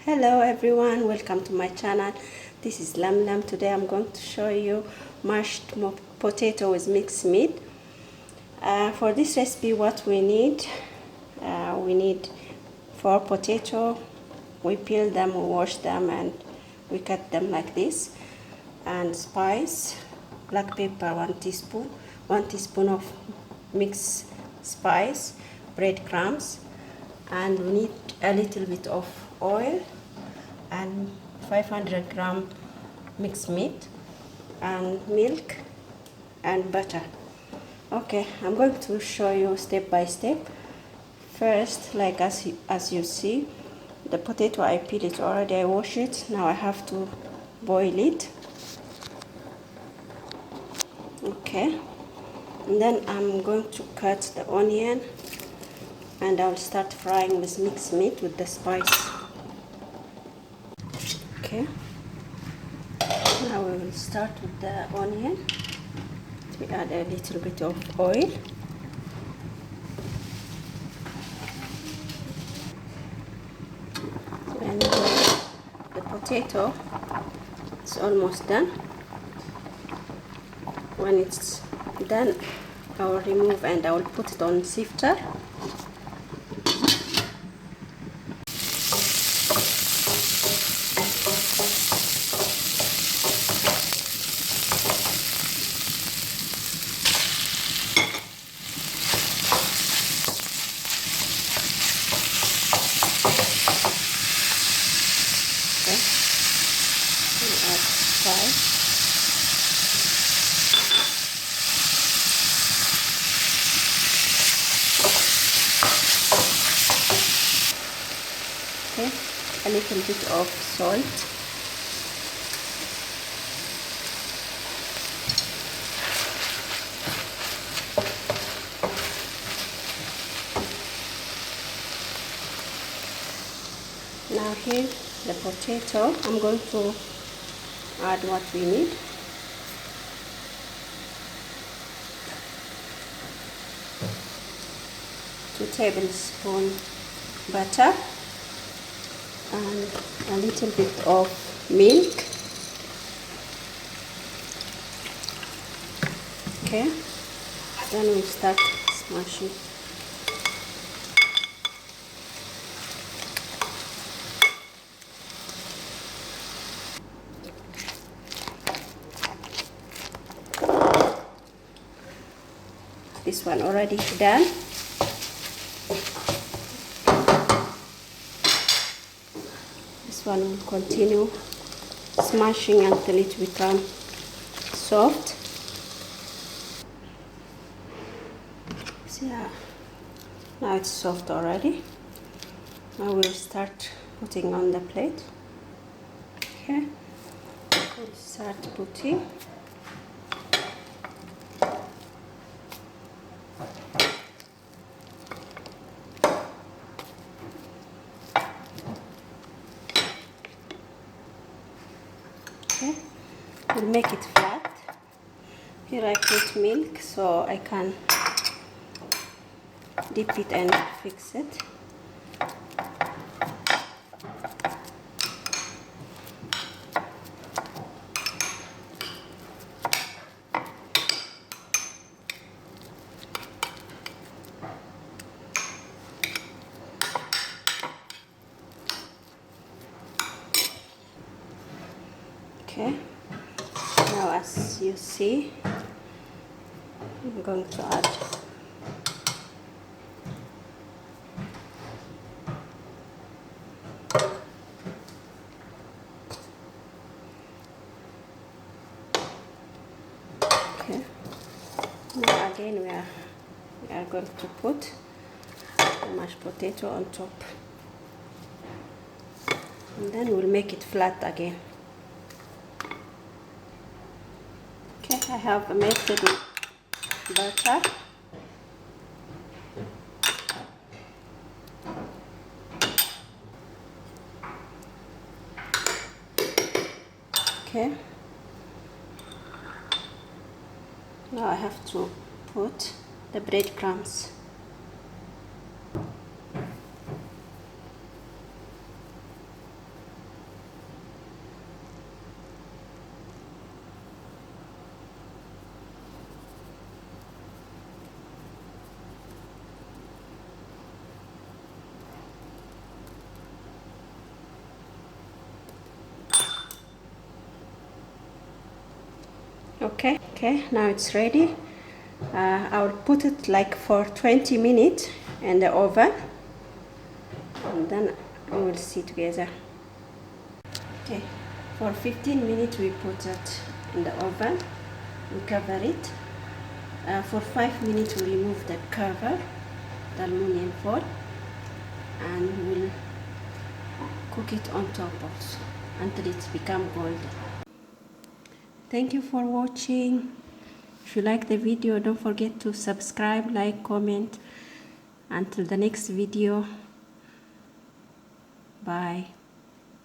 Hello everyone, welcome to my channel. This is Lam Lam. Today I'm going to show you mashed potato with mixed meat. For this recipe what we need 4 potato. We peel them, we wash them, and we cut them like this. And spice, black pepper 1 teaspoon, 1 teaspoon of mixed spice, breadcrumbs, and we need a little bit of oil and 500 gram mixed meat and milk and butter. Okay, I'm going to show you step by step. First, like as you see, the potato I peel it already, I wash it. Now I have to boil it. Okay, and then I'm going to cut the onion and I'll start frying with mixed meat with the spice. Okay, now we will start with the onion. We add a little bit of oil. And the potato is almost done. When it's done, I will remove and I will put it on sifter. Okay, a little bit of salt. Now here the potato, I'm going to add what we need. Two tablespoons butter and a little bit of milk. Okay, then we start smashing. This one already done. This one will continue smashing until it becomes soft. See, now it's soft already. Now we'll start putting on the plate. Okay, we'll start putting. Okay, we'll make it flat. Here I put milk so I can dip it and fix it. Okay, now as you see, I'm going to add okay. Now again we are going to put the mashed potato on top, and then we'll make it flat again. I have melted butter. Okay. Now I have to put the breadcrumbs. Okay, now it's ready. I'll put it like for 20 minutes in the oven, and then we will see together. Okay, for 15 minutes we put it in the oven. We cover it. For 5 minutes we remove the cover, the aluminum foil, and we'll cook it on top of until it's become golden. Thank you for watching. If you like the video, don't forget to subscribe, like, comment. Until the next video, bye.